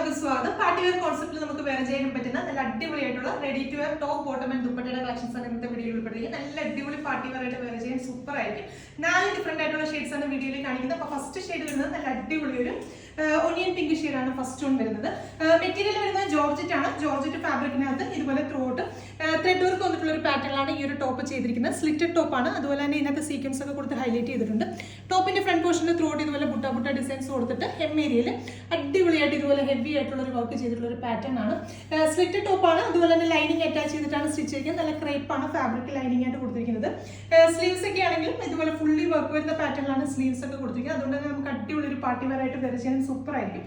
എല്ലാവർക്കും സ്വാഗതം. Party wear കോൺസെപ്റ്റിൽ നമുക്ക് വെയർ ചെയ്യാൻ പറ്റുന്ന നല്ല അടിപൊളിയായിട്ടുള്ള ready to wear top bottom and ദുപ്പട്ടയുടെ കളക്ഷൻസ് ആണ് ഇന്നത്തെ വീഡിയോയിൽ ഉൾപ്പെടുത്തിയത്. നല്ല അടിപൊളി പാർട്ടി വെയർ ആയിട്ട് വെയർ ചെയ്യാൻ സൂപ്പർ ആയിരിക്കും. 4 ഡിഫറെന്റ് ആയിട്ടുള്ള ഷെയ്ഡ്സ് ആണ് വീഡിയോയിൽ കാണിക്കുന്നത്. അപ്പോൾ ഫസ്റ്റ് ഷെയ്ഡ് വരുന്നത് നല്ല അടിപൊളി ഒരു ഒനിയൻ പിങ്ക് ഷെയ്ഡാണ് ഫസ്റ്റ് വൺ വരുന്നത്. മെറ്റീരിയൽ വരുന്നത് ജോർജറ്റ് ആണ്. ജോർജറ്റ് ഫാബ്രിക്കിനകത്ത് ഇതുപോലെ ത്രോട്ട് ത്രെഡ് വർക്ക് വന്നിട്ടുള്ള ഒരു പാറ്റേണിലാണ് ഈ ഒരു ടോപ്പ് ചെയ്തിരിക്കുന്നത്. സ്ലിറ്റഡ് ടോപ്പ് ആണ്. അതുപോലെ തന്നെ ഇതിനകത്ത് സീക്വൻസ് ഒക്കെ കൊടുത്ത് ഹൈലൈറ്റ് ചെയ്തിട്ടുണ്ട്. ടോപ്പിന്റെ ഫ്രണ്ട് പോർഷനിൽ ത്രോട്ട് ഇതുപോലെ ബുട്ട ഡിസൈൻസ് കൊടുത്തിട്ട് ഹെം ഏരിയയിൽ അടിപൊളിയായിട്ട് ഇതുപോലെ ഹെവി ആയിട്ടുള്ള ഒരു വർക്ക് ചെയ്തിട്ടുള്ള ഒരു പാറ്റേൺ ആണ്. സ്ലിറ്റഡ് ടോപ്പ് ആണ്. അതുപോലെ തന്നെ ലൈനിങ് അറ്റാച്ച് ചെയ്തിട്ടാണ് സ്റ്റിച്ച് ചെയ്യുന്നത്. നല്ല ക്രേപ്പ് ആണ് ഫാബ്രിക് ലൈനിങ് ആയിട്ട് കൊടുത്തിരിക്കുന്നത്. സ്ലീവ്സ് ഒക്കെ ആണെങ്കിലും ഇതുപോലെ ഫുള്ളി വർക്ക് വരുന്ന പാറ്റേണിലാണ് സ്ലീവ്സ് ഒക്കെ കൊടുത്തിരിക്കുന്നത്. അതുകൊണ്ട് തന്നെ നമുക്ക് അടിപൊളി ഒരു പാർട്ടി വെയർ ആയിട്ട് വെയർ ചെയ്യാൻ സൂപ്പർ ആയിരിക്കും.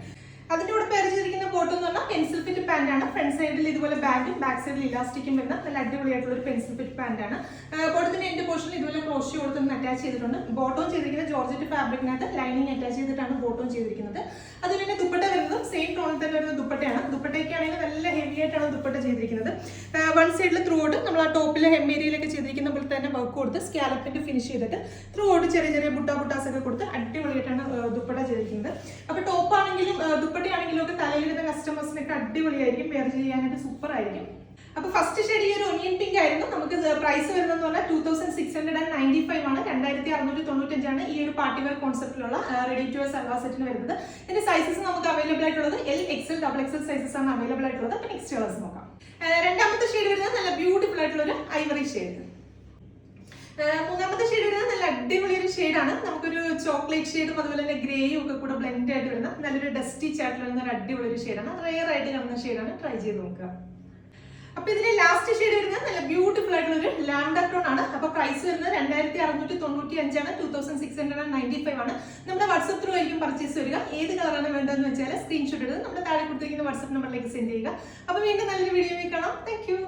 അതിന്റെ കൂടെ പേർ ചെയ്തിരിക്കുന്ന ബോട്ടം എന്ന് പറഞ്ഞാൽ പെൻസിൽ ഫിറ്റ് പാന്റ് ആണ്. ഫ്രണ്ട് സൈഡിൽ ഇതുപോലെ ബാഗും ബാക്ക് സൈഡിൽ ഇലാസ്റ്റിക്കും വരുന്ന നല്ല അടിപൊളിയായിട്ടുള്ള ഒരു പെൻസിൽ ഫിറ്റ് പാന്റ് ആണ്. ബോട്ടത്തിന്റെ എൻഡ് പോർഷനിൽ ഇതുപോലെ ക്രോഷ്യോ കൊടുത്തൊന്ന് അറ്റാച്ച് ചെയ്തിട്ടുണ്ട്. ബോട്ടം ചെയ്തിരിക്കുന്ന ജോർജറ്റ് ഫാബ്രിക്കിനകത്ത് ലൈനിങ് അറ്റാച്ച് ചെയ്തിട്ടാണ് ബോട്ടം ചെയ്തിരിക്കുന്നത്. അതുപോലെ തന്നെ ദുപ്പട്ട വരുന്നത് സെയിം ടോണിൽ തന്നെ വരുന്ന ദുപ്പട്ടയാണ്. ദുപ്പട്ടയൊക്കെ ആണെങ്കിൽ നല്ല ഹെവി ആയിട്ടാണ് ദുപ്പട്ട ചെയ്തിരിക്കുന്നത്. വൺ സൈഡിൽ ത്രൂ ഔട്ട് നമ്മൾ ആ ടോപ്പിലെ ഹെം ഏരിയയിലൊക്കെ ചെയ്തിരിക്കുന്ന പോലെ തന്നെ വർക്ക് കൊടുത്ത് സ്കാലപ്പിന്റെ ഫിനിഷ് ചെയ്തിട്ട് ത്രൂ ഔട്ട് ചെറിയ ബുട്ടാസ് ഒക്കെ കൊടുത്ത് അടിപൊളിയായിട്ടാണ് ദുപ്പട്ട ചെയ്തിരിക്കുന്നത്. അപ്പൊ ടോപ്പ് ആണെങ്കിലും ദുപ്പട്ടയാണെങ്കിലും ഒക്കെ തലയിലിരുന്ന കസ്റ്റമേഴ്സിനൊക്കെ അടിപൊളിയായിരിക്കും, വെയർ ചെയ്യാനായിട്ട് സൂപ്പർ ആയിരിക്കും. അപ്പൊ ഫസ്റ്റ് ഷെയ്ഡ് ഈ ഒരു ഒനിയൻ പിങ്ക് ആയിരുന്നു. നമുക്ക് പ്രൈസ് വരുന്നതെന്ന് പറഞ്ഞാൽ 2695 ആണ്. 2695 ആണ് ഈ ഒരു പാർട്ടി വെയർ കോൺസെപ്റ്റിലുള്ള റെഡി ടു വെയർ സൽവാർ സെറ്റിന് വരുന്നത്. ഇതിന്റെ സൈസസ് നമുക്ക് അവൈലബിൾ ആയിട്ടുള്ളത് L, XL, XXL സൈസസ് ആണ് അവൈലബിൾ ആയിട്ടുള്ളത്. അപ്പൊ നെക്സ്റ്റ് കളേഴ്സ് നോക്കാം. രണ്ടാമത്തെ ഷെയ്ഡ് വരുന്നത് നല്ല ബ്യൂട്ടിഫുൾ ആയിട്ടുള്ള ഒരു ഐവറി ഷെയ്ഡ്. മൂന്നാമത്തെ ഷെയ്ഡ് വരുന്നത് നല്ല അടിപൊളി ഒരു ഷെയ്ഡാണ്. നമുക്കൊരു ചോക്ലേറ്റ് ഷെയ്ഡും അതുപോലെ തന്നെ ഗ്രേയും ഒക്കെ കൂടെ ബ്ലെൻഡ് ആയിട്ട് വരുന്ന നല്ലൊരു ഡസ്റ്റി ചാറ്റിൽ വരുന്ന ഒരു അടിപൊളി ഒരു ഷെയ്ഡാണ്. റെയർ ആയിട്ട് കാണുന്ന ഷെയ്ഡാണ്. ട്രൈ ചെയ്ത് നോക്കുക. അപ്പൊ ഇതിന്റെ ലാസ്റ്റ് ഷെയ്ഡ് വരുന്നത് നല്ല ബ്യൂട്ടിഫുൾ ആയിട്ടുള്ള ഒരു ലാവൻഡർ ടോൺ ആണ്. അപ്പൊ പ്രൈസ് വരുന്നത് 2695 ആണ്. 2695 ആണ്. നമ്മുടെ വാട്സ്ആപ്പ് ത്രൂ ആയിരിക്കും പർച്ചേസ് വരിക. ഏത് കളറാണ് വേണ്ടതെന്ന് വെച്ചാൽ സ്ക്രീൻഷോട്ട് എടുത്ത് നമ്മുടെ താഴെ കൊടുത്തിരിക്കുന്ന വാട്സ്ആപ്പ് നമ്പറിലേക്ക് സെൻഡ് ചെയ്യുക. അപ്പൊ വീണ്ടും നല്ലൊരു വീഡിയോ കാണാം. Thank you.